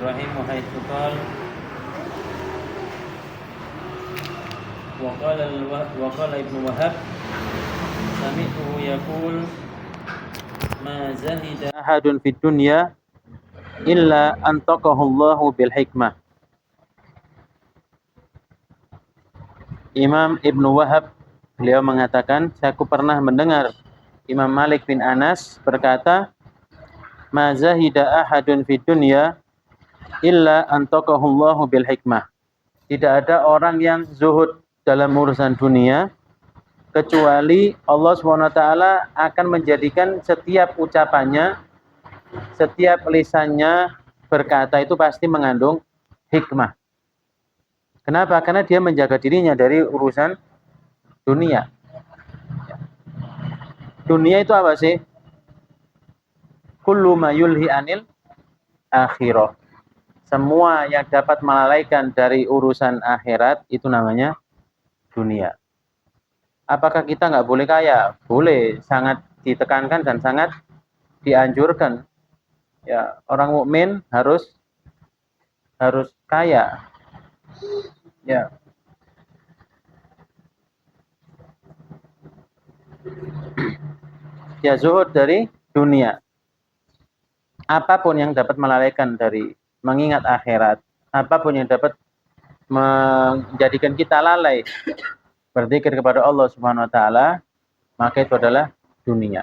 Bismillahirrahmanirrahim. Wahaitu qal wa qala Ibnu Wahab sami'tuhu yaqul ma zahida ahadun fid dunya illa antaqahu Allahu bil hikmah. Imam Ibnu Wahab beliau mengatakan, aku pernah mendengar Imam Malik bin Anas berkata, ma zahida ahadun fid dunya illa antaqahu Allahu bil hikmah. Tidak ada orang yang zuhud dalam urusan dunia kecuali Allah SWT akan menjadikan setiap ucapannya, setiap lisannya berkata itu pasti mengandung hikmah. Kenapa? Karena dia menjaga dirinya dari urusan dunia. Dunia itu apa sih? Kullu ma yulhi anil akhirah. Semua yang dapat melalaikan dari urusan akhirat itu namanya dunia. Apakah kita nggak boleh kaya? Boleh, sangat ditekankan dan sangat dianjurkan. Ya, orang mukmin harus kaya. Ya. Ya, zuhud dari dunia. Apapun yang dapat melalaikan dari mengingat akhirat, apapun yang dapat menjadikan kita lalai berzikir kepada Allah Subhanahu wa taala, maka itu adalah dunia.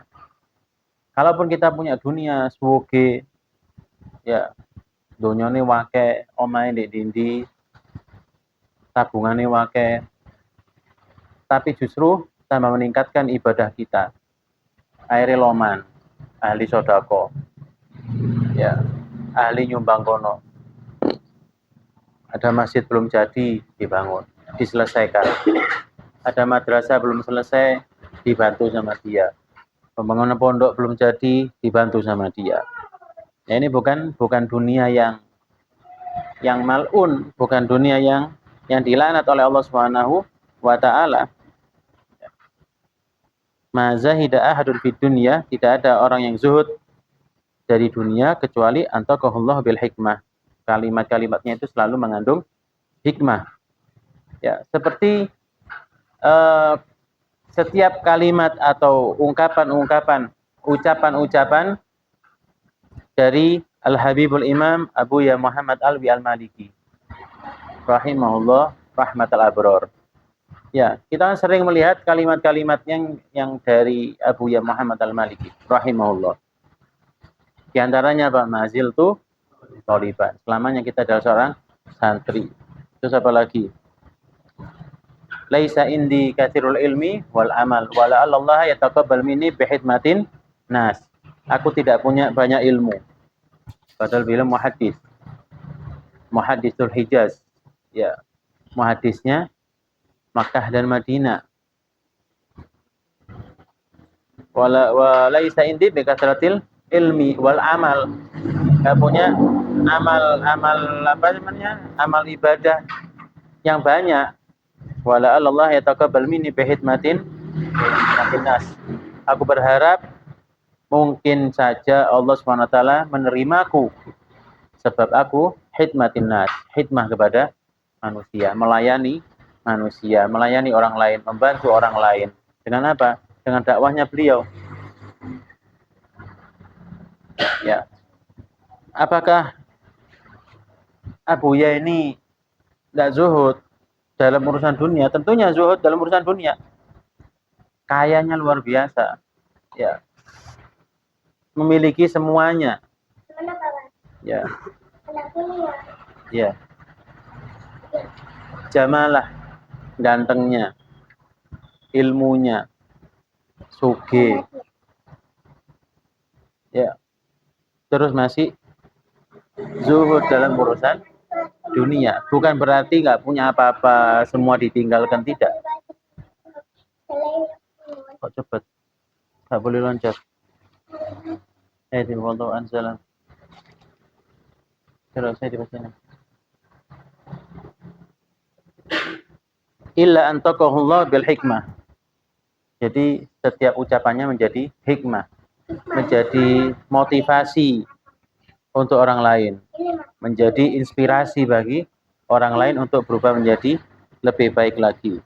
Kalaupun kita punya dunia suge, ya donyane wake, omahe ndek dindi, tabungane wake, tapi justru tambah meningkatkan ibadah kita. Akhire loman, ahli sodako, ya ahli nyumbang kono. Ada masjid belum jadi, dibangun, diselesaikan. Ada madrasah belum selesai, dibantu sama dia. Pembangunan pondok belum jadi, dibantu sama dia. Ya, ini bukan dunia yang mal'un, bukan dunia yang dilaknat oleh Allah Subhanahu wa taala. Ma zahida ahadun fid dunya, tidak ada orang yang zuhud dari dunia kecuali antaqahullahu bil hikmah. Kalimat-kalimatnya itu selalu mengandung hikmah. Ya, seperti setiap kalimat atau ungkapan-ungkapan, ucapan-ucapan dari Al-Habibul Imam Abu Ya Muhammad Alwi Al-Maliki rahimahullah rahmatal abror. Ya, kita sering melihat kalimat-kalimat yang dari Abu Ya Muhammad Al-Maliki rahimahullah. Di antaranya Pak Mazil tuh tholiban. Selamanya kita adalah seorang santri. Terus apa lagi? Laisa indi katsirul ilmi wal amal wala Allah yataqabbal minni bihidmatin nas. Aku tidak punya banyak ilmu. Padahal beliau muhaddis. Muhaddisul Hijaz. Ya. Muhaddisnya Makkah dan Madinah. Wa laisa indi bikatsratil ilmi wal amal. Enggak punya amal apa namanya? Amal ibadah yang banyak. Wala Allah yataqabbal minni bihidmatin nas. Aku berharap mungkin saja Allah SWT menerimaku sebab aku hidmatin nas, hidmah kepada manusia, melayani manusia, melayani orang lain, membantu orang lain. Dengan apa? Dengan dakwahnya beliau. Ya. Apakah Abu Ya ini tidak zuhud dalam urusan dunia? Tentunya zuhud dalam urusan dunia. Kayanya luar biasa. Ya. Memiliki semuanya. Ya. Ya. Jamalah, gantengnya, ilmunya, suge. Ya. Terus masih zuhud dalam urusan dunia. Bukan berarti nggak punya apa-apa, semua ditinggalkan, tidak. Kok cepet? Nggak boleh loncat. Wallahu anzalam. Terus saya dibacanya. Illa antaqahullah bil hikmah. Jadi setiap ucapannya menjadi hikmah, menjadi motivasi untuk orang lain, menjadi inspirasi bagi orang lain untuk berubah menjadi lebih baik lagi.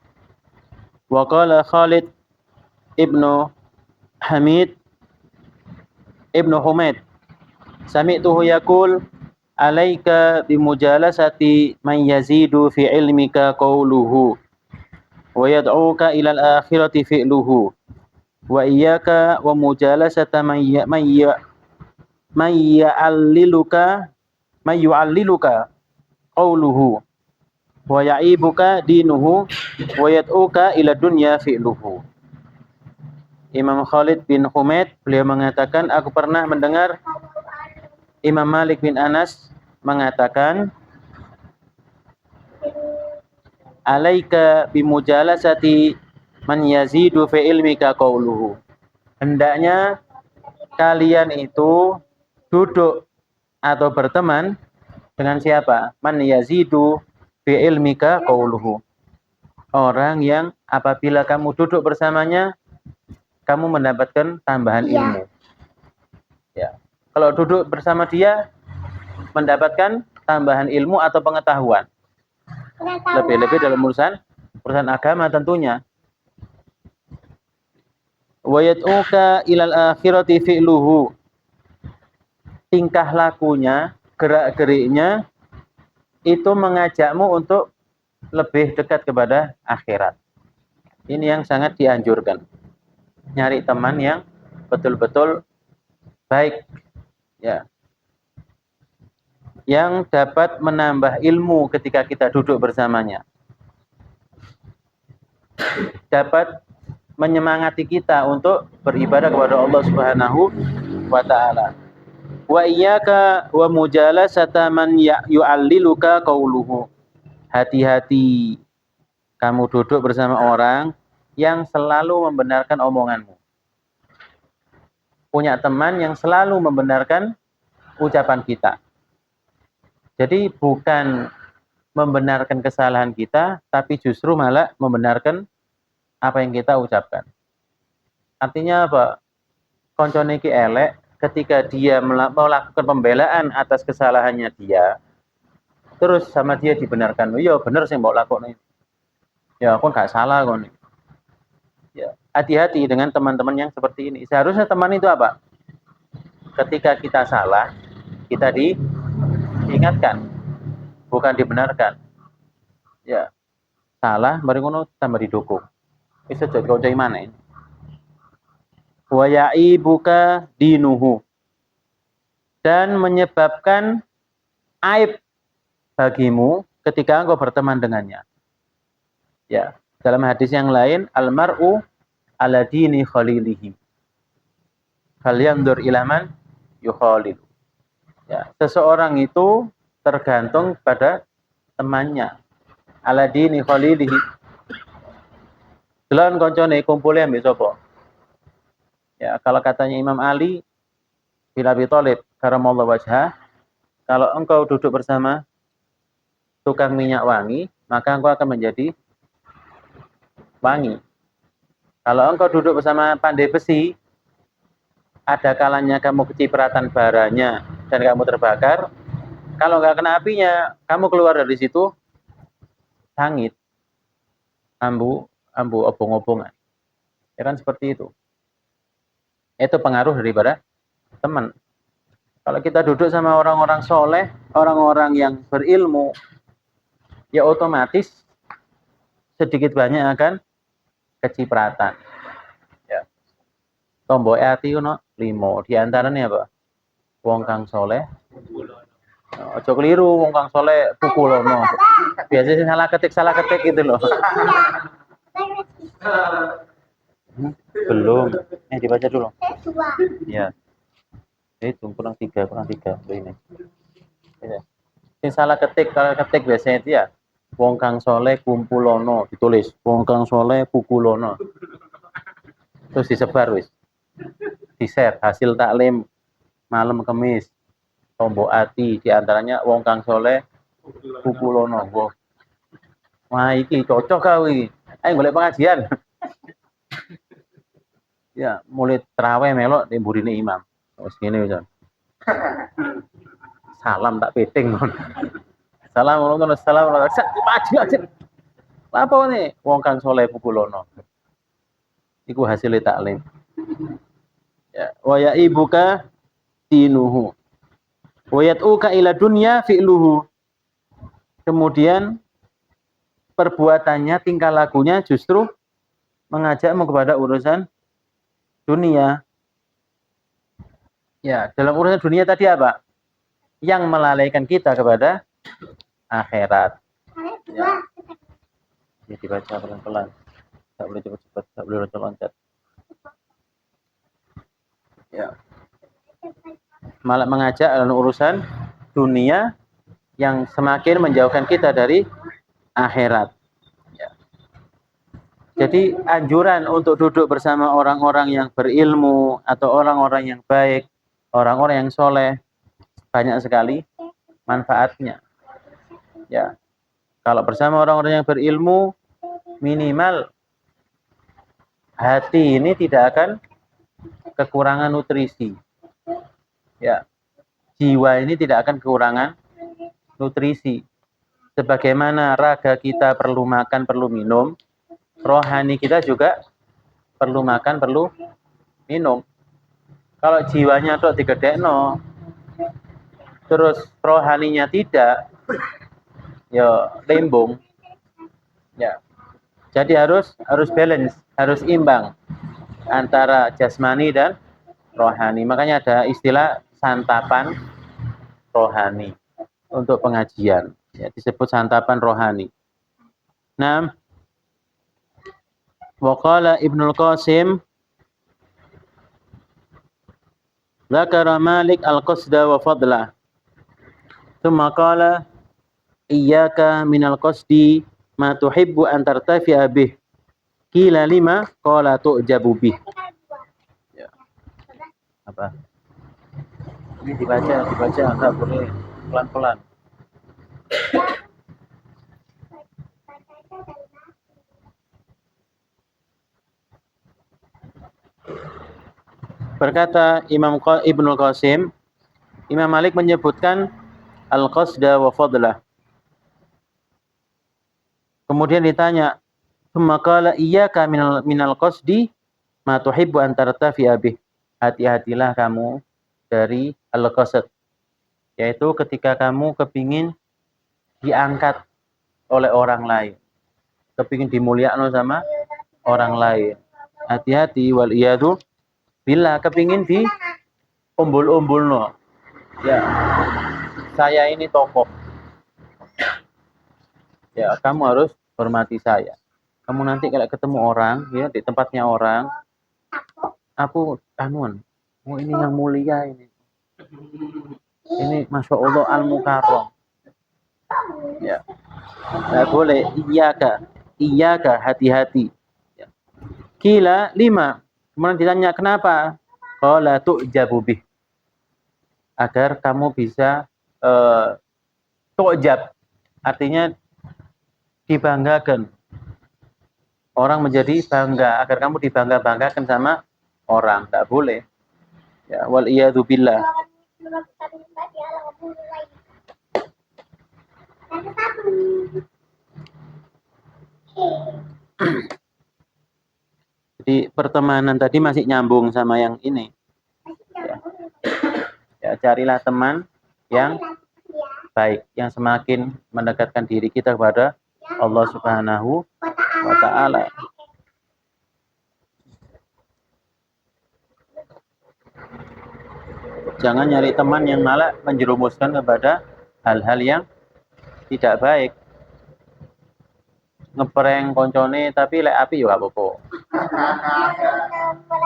Wa qala Khalid ibnu Hamid ibnu Humaid sami'tuhu yaqul alaika bimujalasati man yazidu fi ilmika qawluhu wa yad'uka ila al-akhirati fi'luhu wa iyyaka wa mujalasata man yu'alliluka qawluhu wa ya'ibuka dinuhu wa yad'uka ila dunya fi'luhu. Imam Khalid bin Humaid beliau mengatakan, aku pernah mendengar Imam Malik bin Anas mengatakan, alaika bimujalasati man yazidu fi ilmika qawluhu. Hendaknya kalian itu duduk atau berteman dengan siapa? Man yazidu fi ilmika qawluhu. Orang yang apabila kamu duduk bersamanya, kamu mendapatkan tambahan ilmu. Ya. Kalau duduk bersama dia, mendapatkan tambahan ilmu atau pengetahuan. Lebih-lebih dalam urusan agama tentunya. Wa yad'uka ilal akhirati fi'luhu. Tingkah lakunya, gerak-geriknya itu mengajakmu untuk lebih dekat kepada akhirat. Ini yang sangat dianjurkan. Nyari teman yang betul-betul baik, ya, yang dapat menambah ilmu ketika kita duduk bersamanya, dapat menyemangati kita untuk beribadah kepada Allah Subhanahu wa Ta'ala. Wa iyyaka wa mujalasata man yu'alliluka qawluhu. Hati-hati kamu duduk bersama orang yang selalu membenarkan omonganmu. Punya teman yang selalu membenarkan ucapan kita. Jadi bukan membenarkan kesalahan kita, tapi justru malah membenarkan apa yang kita ucapkan. Artinya apa? Koncone iki elek, ketika dia melakukan pembelaan atas kesalahannya dia, terus sama dia dibenarkan. Iya bener sih mbok lakoni. Ya aku nggak salah kok. Ya, hati-hati dengan teman-teman yang seperti ini. Seharusnya teman itu apa? Ketika kita salah, kita diingatkan, bukan dibenarkan. Ya, salah, mari ngono tambah didukung. Bisa jadi kau cai mana? Wa ya'ibuka dinuhu, dan menyebabkan aib bagimu ketika engkau berteman dengannya. Ya, dalam hadis yang lain, almar'u ala dini khalilihi. Falyanzur ila man yukhalil. Ya, seseorang itu tergantung pada temannya. Ala dini khalilihi. Delon koncone kumpule ambek sapa? Ya, kalau katanya Imam Ali bin Abi Thalib karamallahu wajhah, kalau engkau duduk bersama tukang minyak wangi, maka engkau akan menjadi wangi. Kalau engkau duduk bersama pandai besi, ada kalanya kamu kecipratan baranya dan kamu terbakar. Kalau nggak kena apinya, kamu keluar dari situ sangit, ambu obong-obongan. Ya kan seperti itu. Itu pengaruh daripada teman. Kalau kita duduk sama orang-orang soleh, orang-orang yang berilmu, ya otomatis sedikit banyak akan kecipratan. Ya. Tombok ati ono 5. Di antaranya apa? Wong kang soleh. Ojo keliru, wong kang soleh pukulono. Biasanya salah ketik gitu loh. Belum. Dibaca dulu. Ya. Itu kurang 3. Ini. Ya. Sing salah ketik, kalau ketik biasanya itu ya wong kang soleh kumpulono, ditulis wong kang soleh pukulono. Terus disebar wis. Di-share hasil taklim malam Kamis. Tombok ati diantaranya wong kang soleh pukulono. Wah iki cocok kau iki. Ayo golek pengajian. Ya, mulai terawih melok di burine imam. Wis ngene wis. salam tak peting. Assalamualaikum warahmatullahi wabarakatuh. Apa nih? Wong kang soleh pukulono. Iku hasilnya taklim. Ya, wa ya ibuka dinuhu. Wa yat'uka ila dunya fi'luhu. Kemudian perbuatannya, tingkah lakunya justru mengajakmu kepada urusan dunia. Ya, dalam urusan dunia tadi apa? Yang melalaikan kita kepada akhirat. Ya. Ini dibaca pelan-pelan. Tak boleh cepat-cepat, tak boleh loncat-loncat. Ya. Malah mengajak dalam urusan dunia yang semakin menjauhkan kita dari akhirat. Ya. Jadi anjuran untuk duduk bersama orang-orang yang berilmu atau orang-orang yang baik, orang-orang yang soleh, banyak sekali manfaatnya. Ya, kalau bersama orang-orang yang berilmu, minimal hati ini tidak akan kekurangan nutrisi. Ya, jiwa ini tidak akan kekurangan nutrisi. Sebagaimana raga kita perlu makan, perlu minum, rohani kita juga perlu makan, perlu minum. Kalau jiwanya tok digedekno, terus rohaninya tidak, ya limbung. Ya. Jadi harus balance, harus imbang antara jasmani dan rohani. Makanya ada istilah santapan rohani untuk pengajian. Ya, disebut santapan rohani. Nah, waqala Ibnul Qasim dzakara Malik al-qasda wa fadlah. Tsumma qala iyyaka minal qasdi ma tuhibbu an tartafi'a bih. Qila lima qala tu'jabu bih. Ya. Apa? Ini dibaca, enggak boleh pelan-pelan. Berkata Imam Ibnul Qasim, Imam Malik menyebutkan al-qasda wa fadlah. Kemudian ditanya, "Tsumma qala iyyaka minal qasdi ma tuhibbu an tartafi'a bih." Hati-hatilah kamu dari al-qasd, yaitu ketika kamu kepingin diangkat oleh orang lain, kepingin dimuliakan sama orang lain. Hati-hati, wal iyadu billah, kepingin di umbul-umbulno. Ya, saya ini tokoh. Ya, kamu harus hormati saya. Kamu nanti kalau ketemu orang, ya di tempatnya orang, aku oh ini yang mulia ini. Ini Masya Allah al-mukarram. Ya, nggak boleh. Iyaka, hati-hati. Ya. Kila 5. Kemudian ditanya kenapa? Qala tu'jabu bih. Agar kamu bisa tu'jab. Artinya dibanggakan. Orang menjadi bangga, agar kamu dibangga-banggakan sama orang. Tidak boleh. Ya, wal iyadu billah. Jadi pertemanan tadi masih nyambung sama yang ini. Ya, ya carilah teman yang baik, yang semakin mendekatkan diri kita kepada Allah Subhanahu wa Ta'ala. Jangan nyari teman yang malah menjerumuskan kepada hal-hal yang tidak baik. Ngeprank koncone tapi lek api ya apa-apa.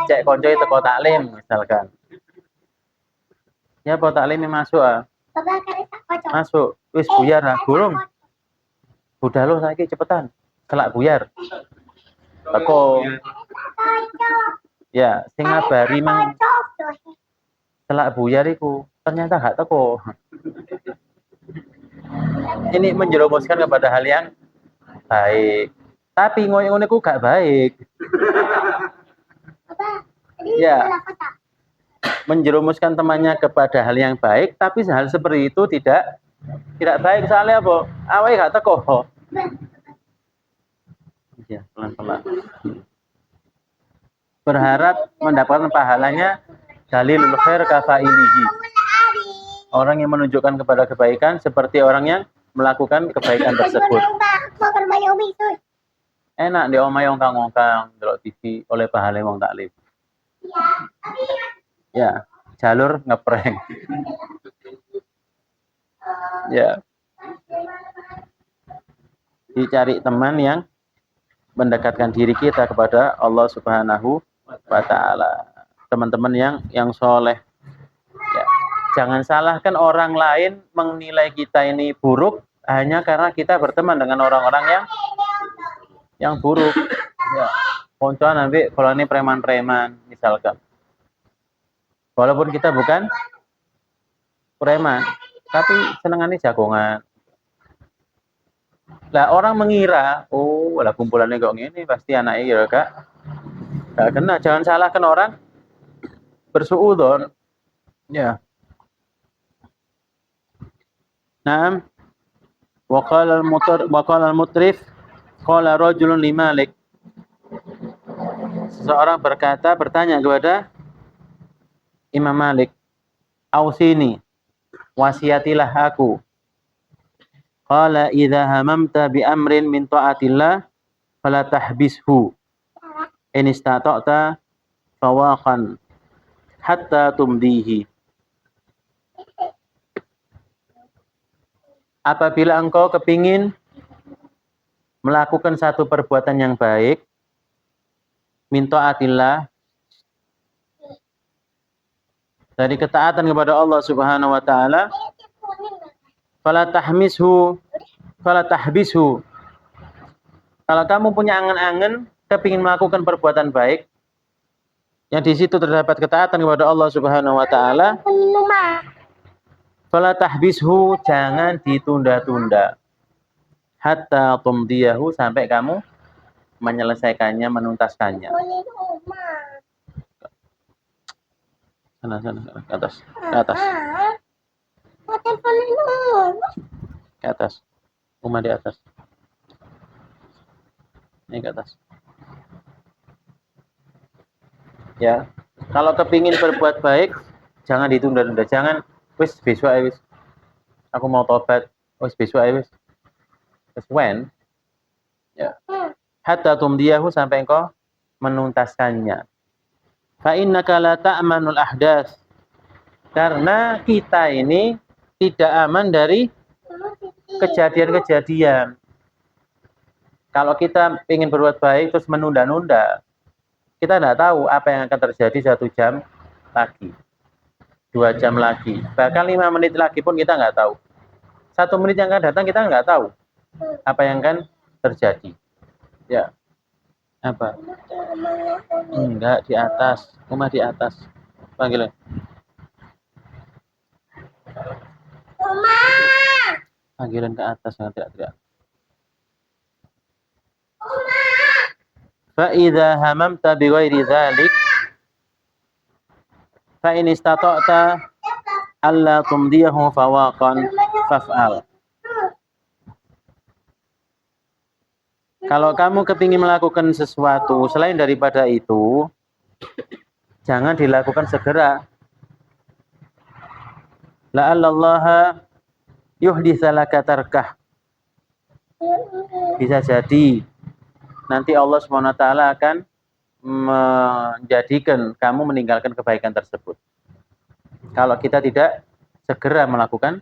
Cek koncoe teko taklim misalkan. Ya apa taklim masuk ah. Masuk. Wis buyar ah, burung. Udah lo saiki cepetan. Kelak buyar. Teko. Ya, sing ngabari mang telak buyar iku ternyata gak teko. Ini menjerumuskan kepada hal yang baik. Tapi ngono iku gak baik. Ya. menjerumuskan temannya kepada hal yang baik, tapi hal seperti itu tidak baik. Soalnya apa? Awalnya gak teko. Ya, pelan-pelan. Berharap mendapatkan pahalanya dalilul khair kafailihi. Orang yang menunjukkan kepada kebaikan seperti orang yang melakukan kebaikan tersebut. Enak di omah ongkang-ongkang delok TV oleh pahala wong taklim. Ya, jalur ngeprank. Ya. Dicari teman yang mendekatkan diri kita kepada Allah Subhanahu wa taala. Teman-teman yang soleh. Ya. Jangan salahkan orang lain menilai kita ini buruk hanya karena kita berteman dengan orang-orang yang buruk. Ya. Konco nanti kalau ini preman-preman misalkan. Walaupun kita bukan preman, tapi senengannya jagongan. Lah orang mengira, oh, lah kumpulannya kok ini pasti anaknya ya kak. Gak kena, jangan salahkan orang bersuudzon. Ya. Naam. Waqala al-mutrif qala rajulun li Malik. Seseorang bertanya kepada Imam Malik, "Ausini, wasiatilah aku." Qala idza hamamta bi amrin min ta'atillah fala tahbishu. In istata'ta fawaqan hatta tumdihi. Apabila engkau kepingin melakukan satu perbuatan yang baik, min ta'atillah, dari ketaatan kepada Allah Subhanahu wa taala, fala tahbishu. Kalau kamu punya angan-angan kepingin melakukan perbuatan baik yang di situ terdapat ketaatan kepada Allah Subhanahu wa taala, fala tahbishu, jangan ditunda-tunda. Hatta tumdiyahu, sampai kamu menyelesaikannya, menuntaskannya. Sana, ke atas. Ke atas. Rumah di atas. Ini ke atas. Ya, kalau kepingin berbuat baik, jangan ditunda-tunda. Jangan, wis besok aja wis. Aku mau tobat, wis besok aja wis. Wis when? Ya. Hatta tumdiyahu, sampai engkau menuntaskannya. Fa innaka la ta'manul ahdath. Karena kita ini tidak aman dari kejadian-kejadian. Kalau kita ingin berbuat baik terus menunda-nunda, kita tidak tahu apa yang akan terjadi 1 jam lagi, 2 jam lagi, bahkan 5 menit lagi pun kita nggak tahu. 1 menit yang akan datang kita nggak tahu apa yang akan terjadi. Ya. Apa? Enggak, di atas. Rumah di atas. Panggilnya. Panggilan ke atas, jangan teriak-teriak. Fa idza hamamta bi ghairi dzalik fa in istata'ta alla tumdiyahu fawaqan faf'al. Kalau kamu kepingin melakukan sesuatu selain daripada itu, jangan dilakukan segera. La'allallaha yuhditsalaka tarkah. Bisa jadi nanti Allah SWT akan menjadikan kamu meninggalkan kebaikan tersebut. Kalau kita tidak segera melakukan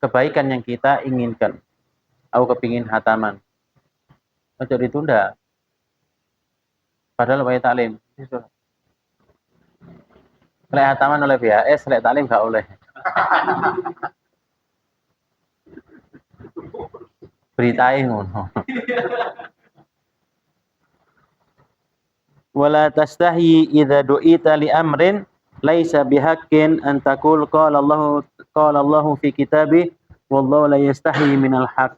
kebaikan yang kita inginkan. Aku kepingin hataman. Ojo ditunda. Padahal wajib taklim. Lek hataman oleh BHS, lek taklim gak oleh. Beritain ngono. Wala tastahi idza du'ita li amrin laisa bihaqqin an taqul qala Allah fi kitabi wallahu la yastahi minal haqq.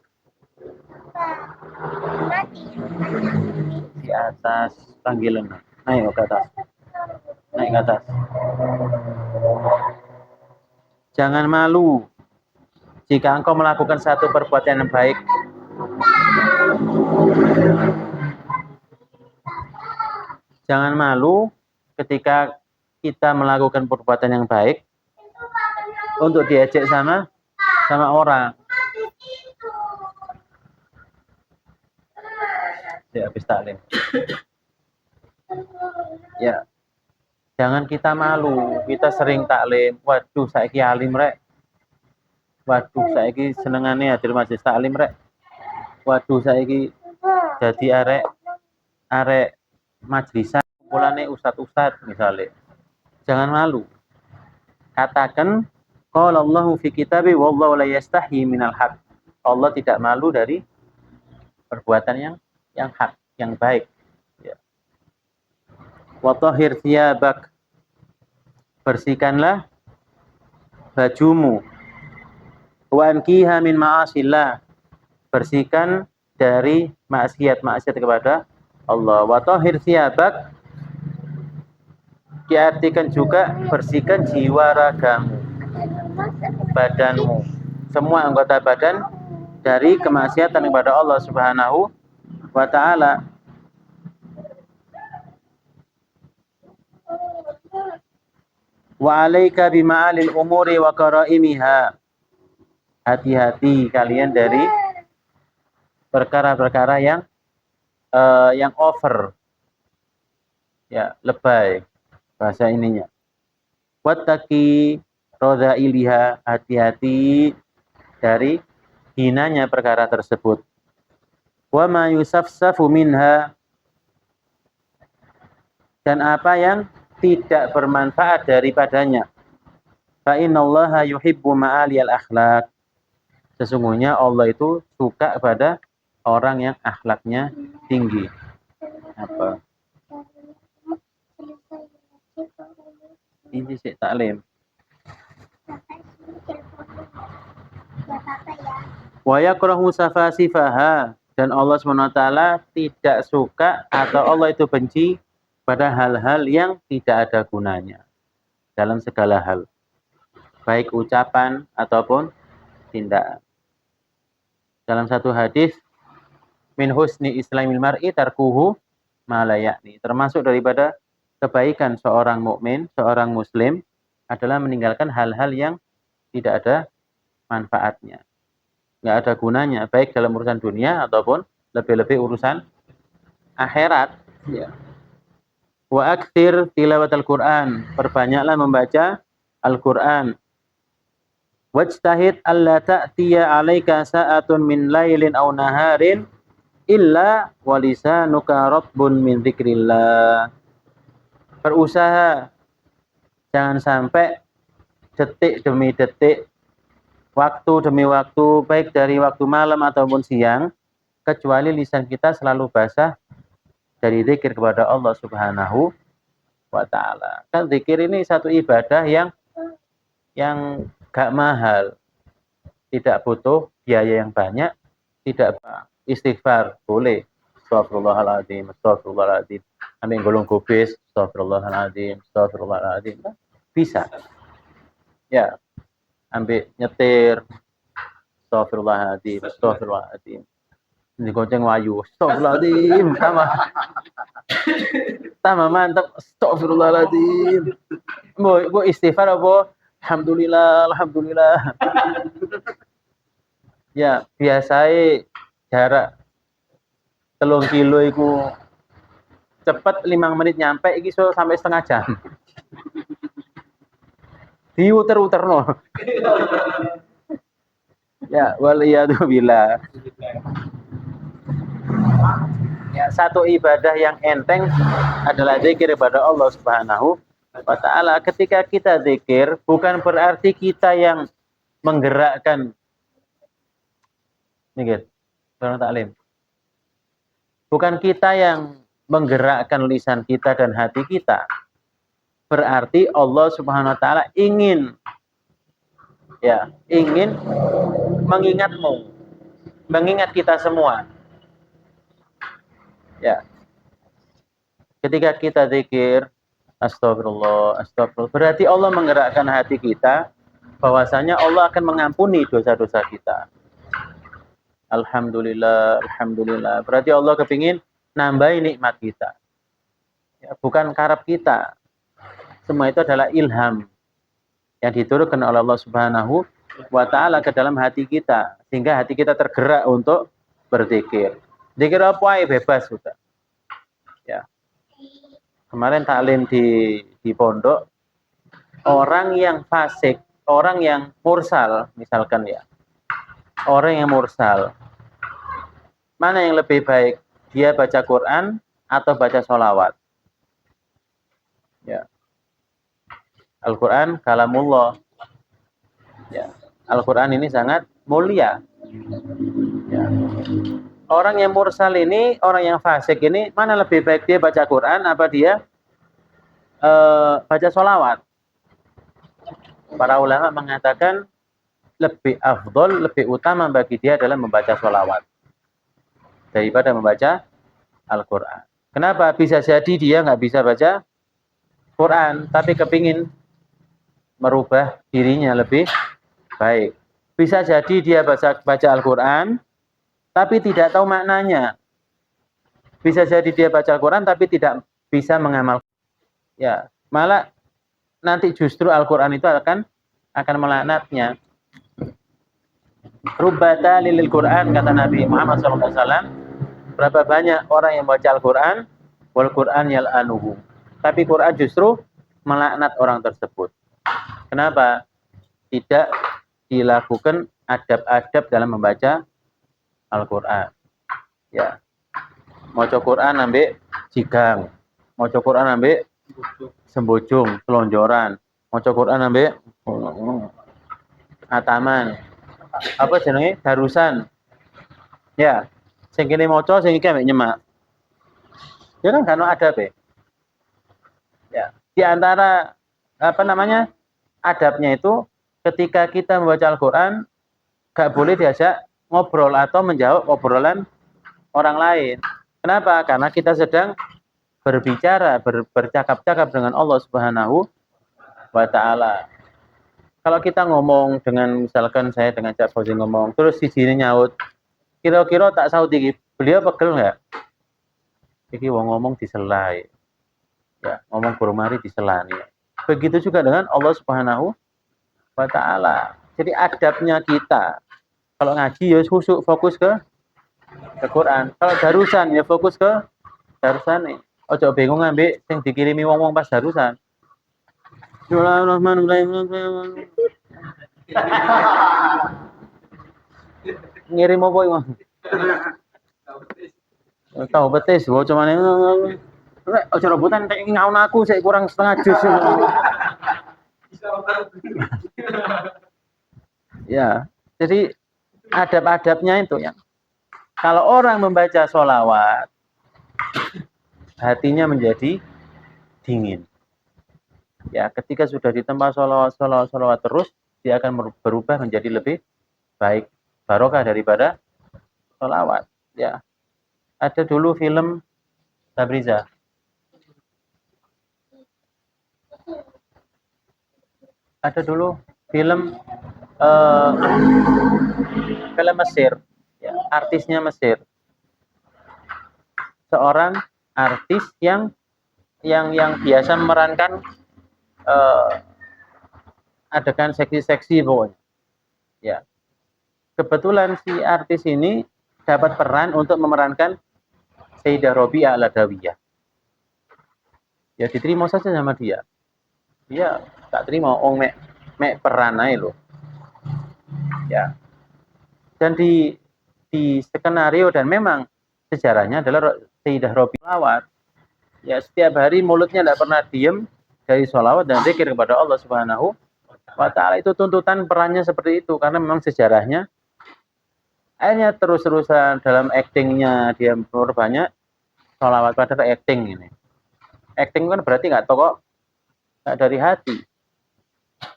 Di atas panggilan. Ayo ke atas. Naik ke atas. Jangan malu jika engkau melakukan satu perbuatan yang baik. Jangan malu ketika kita melakukan perbuatan yang baik untuk diajak sama orang. Ya, habis taklim. Ya. Jangan kita malu, kita sering taklim. Waduh, saiki alim rek. Waduh, saiki senengane hadir majelis taklim rek. Waduh, saiki jadi arek majlisan kumpulane ustad misalnya. Jangan malu. Katakan qala Allahu fi kitabi wallahu la yastahi minal haq. Allah tidak malu dari perbuatan yang hak, yang baik. Ya. Wa tahhir thiyabak. Bersihkanlah bajumu. Wa ankiha min ma'asillah. Bersihkan dari maksiat kepada Allah. Wa tahhir thiyabak diartikan juga bersihkan jiwa ragamu, badanmu, semua anggota badan dari kemaksiatan kepada Allah Subhanahu wa taala. Wa 'alaika bima'alil umuri wa qaraimiha. Hati-hati kalian dari perkara-perkara yang over. Ya, lebay bahasa ininya. Wattaqi radha'iliha, hati-hati dari hinanya perkara tersebut. Wa ma yusafsafu minha, dan apa yang tidak bermanfaat daripadanya. Fa innallaha yuhibbu ma'aliyal akhlaq. Sesungguhnya Allah itu suka pada orang yang akhlaknya tinggi. Apa? Ini sih taklim. Wa yakrahu safasifaha, dan Allah SWT tidak suka atau Allah itu benci pada hal-hal yang tidak ada gunanya dalam segala hal, baik ucapan ataupun tindakan. Dalam satu hadis, min husni islamil mar'i tarkuhu ma la ya'ni, termasuk daripada kebaikan seorang mukmin, seorang muslim adalah meninggalkan hal-hal yang tidak ada manfaatnya, nggak ada gunanya, baik dalam urusan dunia ataupun lebih-lebih urusan akhirat. Ya. Wa aktsir tilawatal Qur'an, perbanyaklah membaca Al-Qur'an. Wajtahid alla ta'tiya 'alaika sa'atun min lailin aw naharin illa wa lisanuka ratbun min dzikrillah. Berusaha jangan sampai detik demi detik, waktu demi waktu, baik dari waktu malam ataupun siang, kecuali lisan kita selalu basah dari zikir kepada Allah Subhanahu wa taala. Kan zikir ini satu ibadah yang gak mahal, tidak butuh biaya yang banyak, tidak istighfar boleh. Astagfirullahaladzim, astagfirullahaladzim. Ambil golong gobis, astagfirullahaladzim, astagfirullahaladzim. Bisa. Ya, ambil nyetir, astagfirullahaladzim, astagfirullahaladzim. Ini gonceng wayu, astagfirullahaladzim, sama mantap, astagfirullahaladzim. Mau istighfar apa? Alhamdulillah, alhamdulillah. Ya, biasanya jarak 3 kilo itu cepet 5 menit nyampe, iki so sampai setengah jam. Diuter-uter no. Ya, waliyadzubillah. Ya, satu ibadah yang enteng adalah zikir kepada Allah Subhanahu wa taala. Ketika kita zikir, bukan berarti kita yang menggerakkan mikir. Orang taklim. Bukan kita yang menggerakkan lisan kita dan hati kita. Berarti Allah Subhanahu wa taala ingin mengingatmu, mengingat kita semua. Ya. Ketika kita zikir, Astagfirullah, astagfirullah. Berarti Allah menggerakkan hati kita bahwasanya Allah akan mengampuni dosa-dosa kita. Alhamdulillah, alhamdulillah. Berarti Allah kepingin nambahi nikmat kita. Ya, bukan karep kita. Semua itu adalah ilham yang diturunkan oleh Allah Subhanahu wa taala ke dalam hati kita sehingga hati kita tergerak untuk berzikir. Zikir apa aja bebas sudah. Ya. Kemarin taklim di pondok, orang yang fasik, orang yang mursal misalkan ya. Orang yang mursal. Mana yang lebih baik? Dia baca Quran atau baca sholawat? Ya. Al-Quran kalamullah. Ya. Al-Quran ini sangat mulia. Ya. Orang yang mursal ini, orang yang fasik ini, mana lebih baik dia baca Quran apa dia baca sholawat? Para ulama mengatakan lebih afdol, lebih utama bagi dia adalah membaca sholawat daripada membaca Al-Quran. Kenapa? Bisa jadi dia nggak bisa baca Quran, tapi kepingin merubah dirinya lebih baik. Bisa jadi dia baca Al-Quran, tapi tidak tahu maknanya. Bisa jadi dia baca Al-Quran, tapi tidak bisa mengamalkan. Ya, malah nanti justru Al-Quran itu akan melaknatnya. Rubbata lilil Quran, kata Nabi Muhammad SAW. Berapa banyak orang yang baca Al-Quran, wal Quran yal'anuhu. Tapi Quran justru melaknat orang tersebut. Kenapa? Tidak dilakukan adab-adab dalam membaca Al-Quran. Ya. Maca Quran ambek jigang. Maca Quran ambek sembojong, selonjoran. Maca Quran ambek ataman. Apa jenenge? Darusan. Ya. Sing kene maca, sing iki ambek nyemak. Ya kan kan adab ya. Ya. Di antara apa namanya? Adabnya itu ketika kita membaca Al-Quran gak boleh diajak ngobrol atau menjawab obrolan orang lain. Kenapa? Karena kita sedang berbicara, bercakap-cakap dengan Allah Subhanahu wa taala. Kalau kita ngomong dengan misalkan saya dengan Cak Fauzi ngomong, terus si sini nyaut, kira-kira tak saut iki, beliau pegel enggak? Iki wong ngomong diselai. Ya, ngomong kurmari diselani. Begitu juga dengan Allah Subhanahu wa taala. Jadi adabnya kita kalau ngaji ya khusyuk fokus ke Quran. Kalau darusan ya fokus ke darusan nih. Ojo bingung ngambil sing dikirimi wong-wong pas darusan. Bismillahirrahmanirrahim. Ngirim apa iki, Mas? Tahu betis, waca maneh. Rek ojo rebutan tek ngaun aku sik kurang setengah jus. Ya, jadi adab-adabnya itu ya. Kalau orang membaca sholawat, hatinya menjadi dingin. Ya, ketika sudah ditempa sholawat terus, dia akan berubah menjadi lebih baik, barokah daripada sholawat. Ya, ada dulu film Tabriza. Ada dulu film film Mesir, ya, artisnya Mesir. Seorang artis yang biasa memerankan adegan seksi-seksi pokoknya. Ya. Kebetulan si artis ini dapat peran untuk memerankan Sayyidah Robi'ah Al-Adawiyah. Ya diterima saja sama dia. Dia tak terima mek peran aja loh. Ya. Dan di skenario dan memang sejarahnya adalah Sayyidah Robi'ah lawat. Ya setiap hari mulutnya tidak pernah diem dari sholawat dan zikir kepada Allah Subhanahu wa taala. Itu tuntutan perannya seperti itu karena memang sejarahnya. Akhirnya terus-terusan dalam actingnya dia berbanyak sholawat pada acting ini. Acting kan berarti nggak toko nggak dari hati.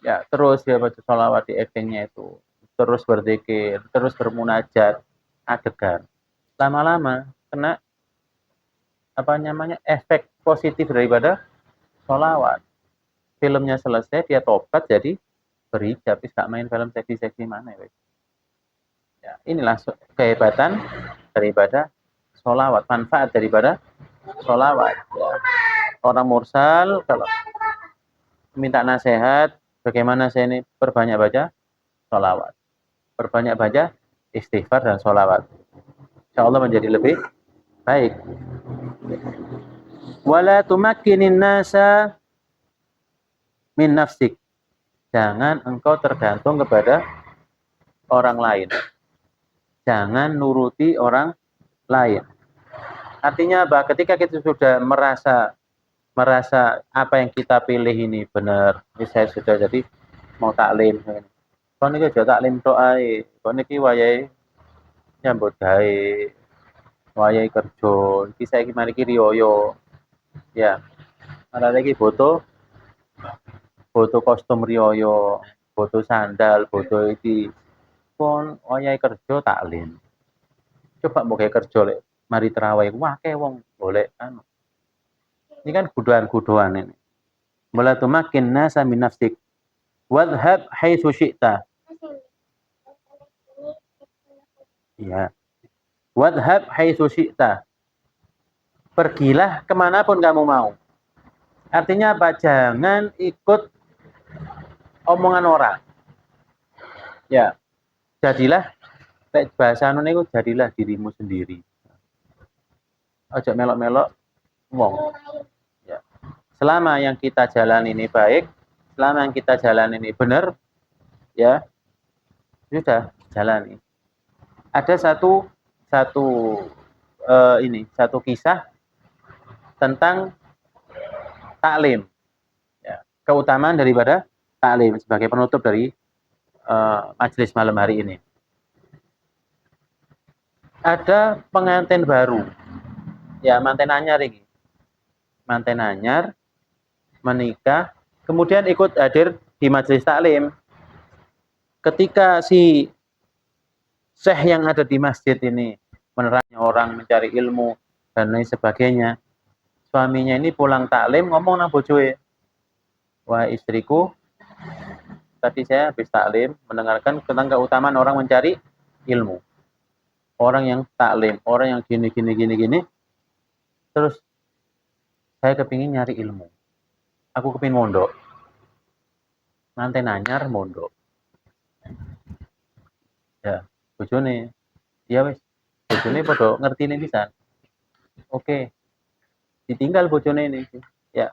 Ya terus dia baca sholawat di actingnya itu, terus berzikir, terus bermunajat, adegan. Lama-lama kena apa namanya efek positif daripada sholawat. Filmnya selesai, dia tobat jadi berhijab, gak main film seksi-seksi mana. Ya, inilah kehebatan daripada sholawat, manfaat daripada sholawat. Ya. Orang mursal kalau minta nasihat, bagaimana saya ini perbanyak baca sholawat, perbanyak baca istighfar dan sholawat. Insya Allah menjadi lebih baik. Wala tumakkinin nasa min nafsik. Jangan engkau tergantung kepada orang lain. Jangan nuruti orang lain. Artinya apa? Ketika kita sudah merasa apa yang kita pilih ini benar, ini saya sudah jadi mau taklim. Kau niki aja taklim tok ae. Kau niki wayahe nyambut gawe, wayahe kerja. Iki saiki mari ki riyo. Ya. Ada lagi foto kostum riyo, foto sandal, foto iki. Pon wayahe kerja taklim. Coba mau kayak kerja lek mari terawih wah ke wong golek anu. Ini kan kuduan-kuduan ini. Wala tumakin nasa min nafsik. Wadhhab haitsu syi'ta. Ya. Wadhhab haitsu syi'ta. Pergilah kemanapun kamu mau. Artinya apa? Jangan ikut omongan orang. Ya. Jadilah bahasa anu niku jadilah dirimu sendiri. Ojo melok-melok wong. Ya. Selama yang kita jalan ini baik, selama yang kita jalan ini benar, ya sudah jalani. Ada satu kisah tentang taklim, ya, keutamaan daripada taklim sebagai penutup dari majelis malam hari ini. Ada pengantin baru, ya manten anyar ini, manten anyar menikah, kemudian ikut hadir di majelis taklim. Ketika si syekh yang ada di masjid ini menerangi orang mencari ilmu dan lain sebagainya, suaminya ini pulang taklim ngomong nang bojoe, wah istriku, tadi saya habis taklim mendengarkan tentang keutamaan orang mencari ilmu, orang yang taklim, orang yang gini, terus saya kepingin nyari ilmu, aku kepingin mondok, manten anyar mondok, ya bojone, ya wis, bojone podo ngerti nih pisan, oke, ditinggal bojone ini, ya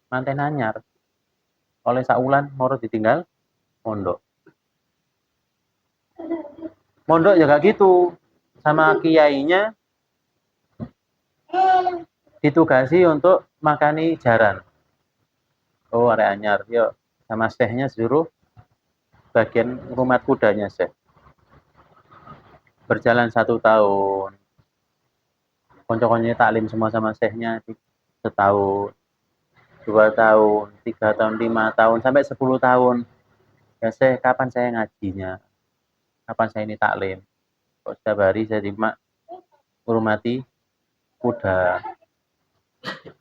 manten anyar, oleh saulan moro ditinggal mondok. Mondok ya gak gitu, sama kiainya ditugasi untuk makani jaran. Oh area anyar, yuk sama syekhnya suruh bagian rumah kudanya syekh. Berjalan 1 tahun, konco-konconya taklim semua sama syekhnya setahun, 2 tahun, 3 tahun, 5 tahun, sampai 10 tahun. Ya syekh, kapan saya ngajinya? Kapan saya ini taklim? Kok setiap hari saya menghormati kuda.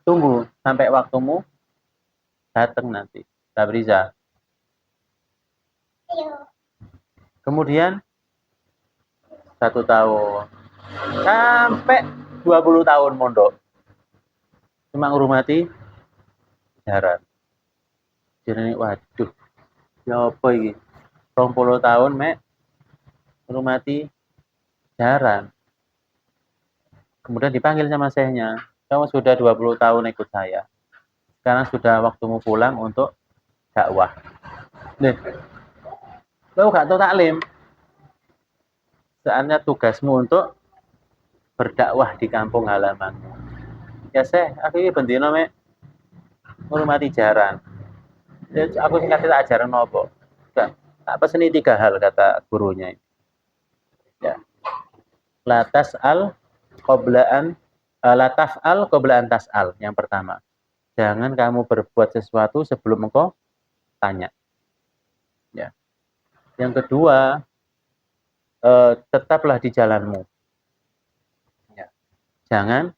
Tunggu sampai waktumu datang nanti, Tabriza. Kemudian 1 tahun sampai 20 tahun mondok, cuma menghormati jaran. Jadi waduh, ya apa ini? 20 tahun mek menghormati jaran. Kemudian dipanggil sama syekhnya, kamu sudah 20 tahun ikut saya, sekarang sudah waktumu pulang untuk dakwah. Nih, lo gak tahu taklim, saatnya tugasmu untuk berdakwah di kampung halamanmu. Ya syekh, aku ini bendino mek menghormati jaran. Ya, aku singkat tak ajaran nopo. Tak peseni 3 hal kata gurunya. Ya. La tas'al qoblaan la taf'al qoblaan tas'al. Yang pertama, jangan kamu berbuat sesuatu sebelum engkau tanya. Ya. Yang kedua, tetaplah di jalanmu. Ya. Jangan,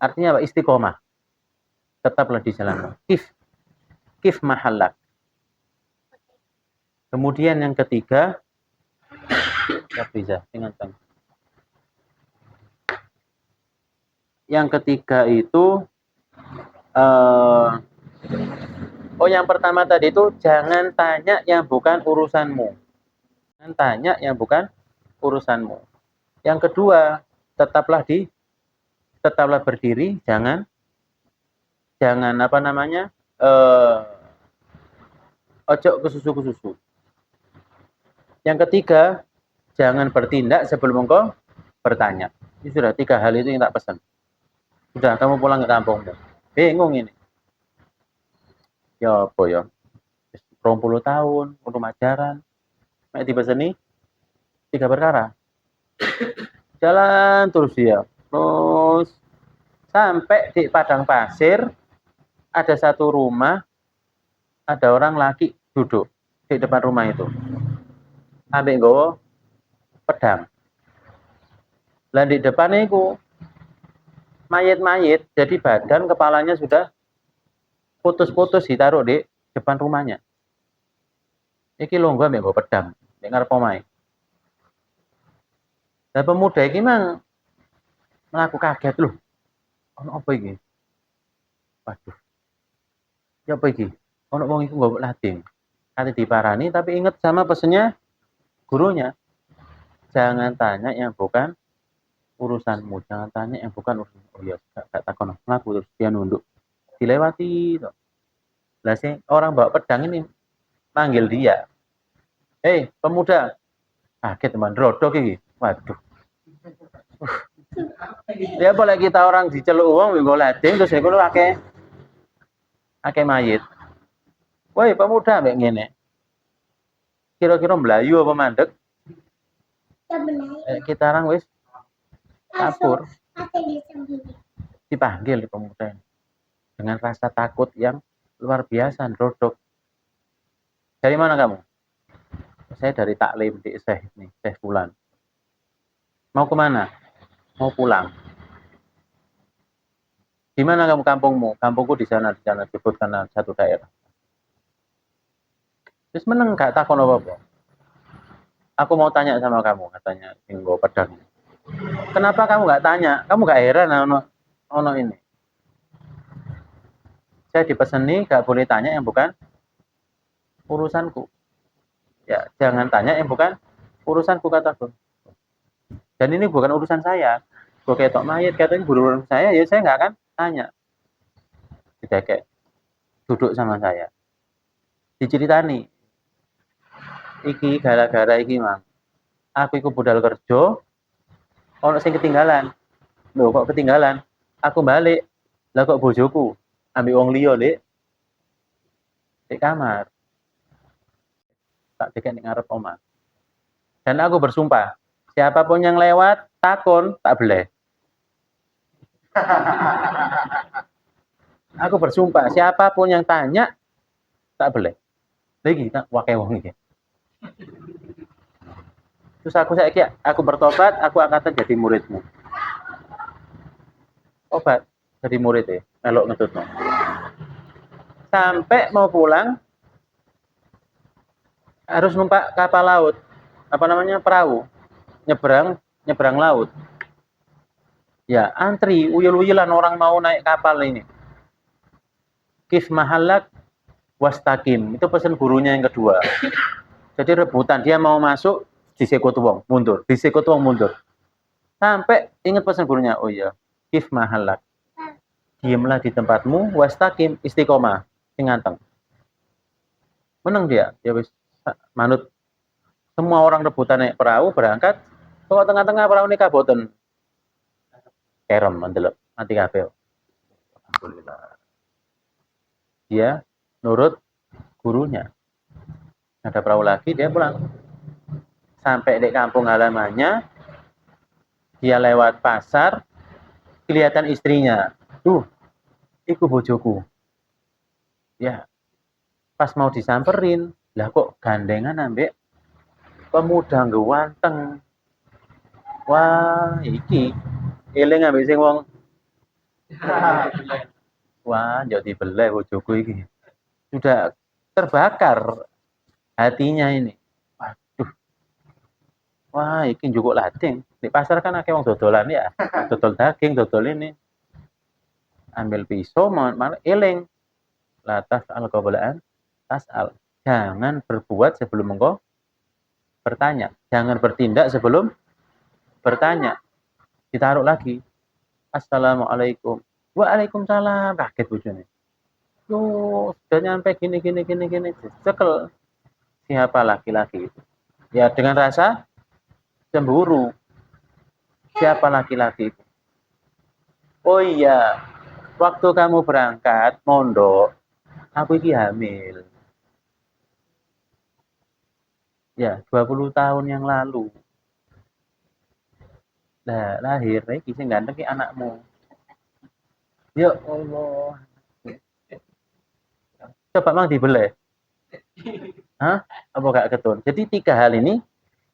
artinya apa? Istiqomah. tetaplah di jalanmu. Kif mahallak. Kemudian yang ketiga, bisa ingatkan. Yang ketiga itu yang pertama tadi itu jangan tanya yang bukan urusanmu. Jangan tanya yang bukan urusanmu. Yang kedua, tetaplah berdiri, jangan ojo ke susu. Yang ketiga, jangan bertindak sebelum engkau bertanya. Ini sudah 3 hal itu yang tak pesan. Sudah, kamu pulang ke kampungmu. Bingung ini. Ya apa ya? 20 tahun, untuk ajaran. Mek dipeseni 3 perkara. Jalan terus dia. Terus sampai di padang pasir ada satu rumah, ada orang laki duduk di depan rumah itu. Ambek nggawa pedang. Lah di depan itu mayit-mayit, jadi badan kepalanya sudah putus-putus ditaruh di depan rumahnya. Iki longgo ambek nggawa pedang, nek ngarep omahe. Lah pemuda iki mang mlaku kaget loh. Ono apa iki? Waduh. Ya apa iki? Ono wong iku nggawa lading. Kate diparani tapi inget sama pesennya gurunya. Jangan tanya yang bukan urusanmu, jangan tanya yang bukan urusan. Oh iya, gak takon. Mlaku terus dia nunduk. Dilewati to. Lah sing orang bawa pedang ini manggil dia. Hei, pemuda. Kaget teman, rodok iki. Waduh. Ya boleh kita orang diceluk wong nggo lading terus iku akeh mayit. Woi, pemuda mbek ngene. Kira-kira melayu apa mandek? Kita orang wis kabur. Dipanggil pemuda dengan rasa takut yang luar biasa, rodok. Dari mana kamu? Saya dari taklim di Syekh Fulan. Mau kemana? Mau pulang. Di mana kamu kampungmu? Kampungku di sana sebutkan satu daerah. Terus meneng gak takon apa-apa. Aku mau tanya sama kamu, katanya Singgo pedang. Kenapa kamu gak tanya? Kamu gak heran ono ini. Saya dipeseni gak boleh tanya yang bukan urusanku. Ya, jangan tanya yang bukan urusanku, kataku. Dan ini bukan urusan saya. Gue ketok mayat, katanya urusan saya, ya saya gak akan tanya. Tidak kayak duduk sama saya. Diceritani. Iki gara-gara iki mang. Aku iku budal kerja, ono sing ketinggalan. Loh kok ketinggalan? Aku balik. Lah kok bojoku ambil wong liya, Dik. Di kamar. Tak dikek ning ngarep omah. Dan aku bersumpah, siapapun yang lewat takon tak boleh. Aku bersumpah, siapapun yang tanya tak boleh. Lagi tak wakai wong iki. Terus aku bertobat, aku akan jadi muridmu. Obat jadi murid ya, melok ngetutno. Sampai mau pulang harus numpak kapal laut. Apa namanya? Perahu. Nyebrang laut. Ya, antri uyul-uyulan orang mau naik kapal ini. Kif mahallak wastaqim. Itu pesan gurunya yang kedua. Jadi rebutan, dia mau masuk disekut wong, mundur, disekut wong mundur. Sampai ingat pesan gurunya, oh iya, kif mahallak. Diamlah di tempatmu, wastaqim, istiqomah, sing nganteng. Menang dia wis manut. Semua orang rebutan naik perahu berangkat, kok tengah-tengah perahu ini kaboten. Kerem mendelok, mati kabeh. Alhamdulillah. Dia nurut gurunya. Ada perahu lagi, dia pulang. Sampai di kampung halamannya, dia lewat pasar, kelihatan istrinya. Iku bojoku. Ya, pas mau disamperin, lah kok gandengan ambek pemuda ganteng. Wah, iki eling ambek sing wong Wah, njok dibeleh bojoku iki. Sudah terbakar hatinya ini. Waduh, wah iki njukuk lading. Di pasar kan akeh wong dodolan ya, dodol daging, dodol ini. Ambil pisau, malah eling. La tas'al qabla an tas'al. Jangan berbuat sebelum engkau bertanya. Jangan bertindak sebelum bertanya. Ditaruh lagi. Assalamualaikum. Waalaikumsalam. Kaget bojone. Loh, sudah nyampe gini. Cekel. Siapa laki-laki itu? Ya dengan rasa cemburu. Siapa laki-laki itu? Oh iya, waktu kamu berangkat mondok, aku iki hamil. Ya, 20 tahun yang lalu. Nah, lahir iki sing ganteng ki anakmu. Ya Allah. Coba mang dibeleh. Hah? Apa gak ketun? Jadi 3 hal ini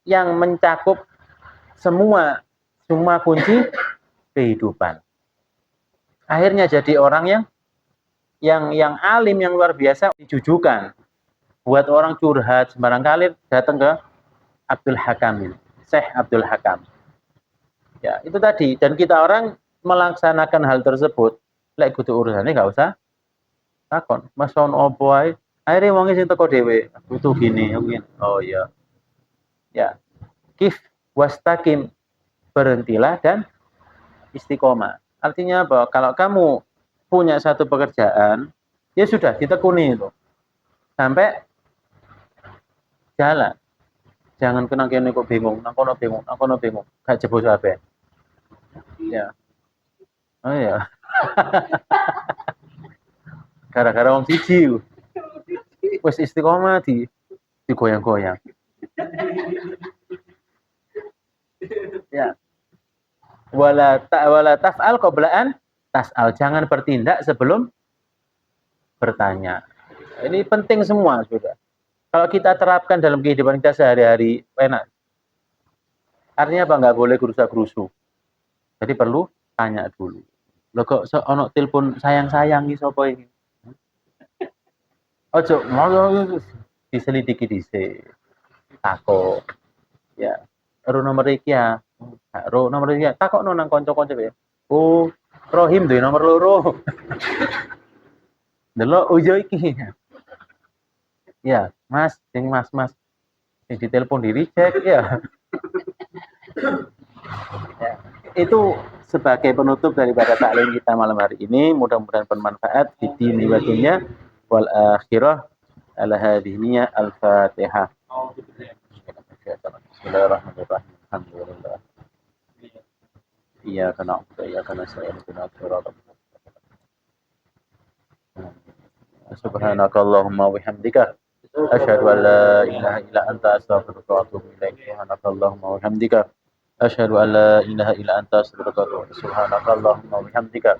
yang mencakup semua kunci kehidupan. Akhirnya jadi orang yang alim, yang luar biasa, dijujukan. Buat orang curhat sembarang kali datang ke Abdul Hakam ini, Syekh Abdul Hakam. Ya, itu tadi. Dan kita orang melaksanakan hal tersebut, lek kudu urusannya nggak usah takon. Mas ono opo ae? Akhirnya wong sing teko dhewe, butuh gini. Oh iya. Ya. Kif wastaqim, berhentilah dan istiqomah. Artinya apa? Kalau kamu punya satu pekerjaan, ya sudah ditekuni itu. Sampai jalan. Jangan kena kene kok bingung, nang kono bingung. Gak jebol kabeh. Ya. Oh ya. Gara-gara wong siji. Wis istiqomah digoyang-goyang. Ya. Wala taf'al qabla an tas'al. Jangan bertindak sebelum bertanya. Ini penting semua, sudah. Kalau kita terapkan dalam kehidupan kita sehari-hari, enak. Artinya apa? Nggak boleh gerusa-gerusu. Jadi perlu tanya dulu. Loh kok ono telepon sayang-sayang iki sapa iki? Ojo diselidiki dhisik. Takok. Ya. Ro nomor iki ya. Ro nomor iki takokno nang kanca-kanca ya. Oh, Rohim duwe nomor loro. Delok ujo iki. Ya, Mas, sing Mas. Sing ditelepon di reject ya. Ya. Itu sebagai penutup daripada taklim kita malam hari ini. Mudah-mudahan bermanfaat di dini wa dunya wal akhirah. Ala hadhihi al-Fatihah. Bismillahirrahmanirrahim. Alhamdulillah. Iyyaka na'budu wa iyyaka nasta'in. Ihdinas siratal mustaqim. Subhanakallahumma wa bihamdika asyhadu an la ilaha illa anta astaghfiruka wa atubu ilaik. Subhanakallahumma wa bihamdika asyhadu an la ilaha illa anta astaghfiruka wa atubu ilaik. Subhanakallahumma wa bihamdika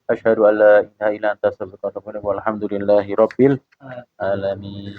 asyhadu an la ilaha illa anta astaghfiruka wa atubu ilaik. Walhamdulillahi rabbil alamin.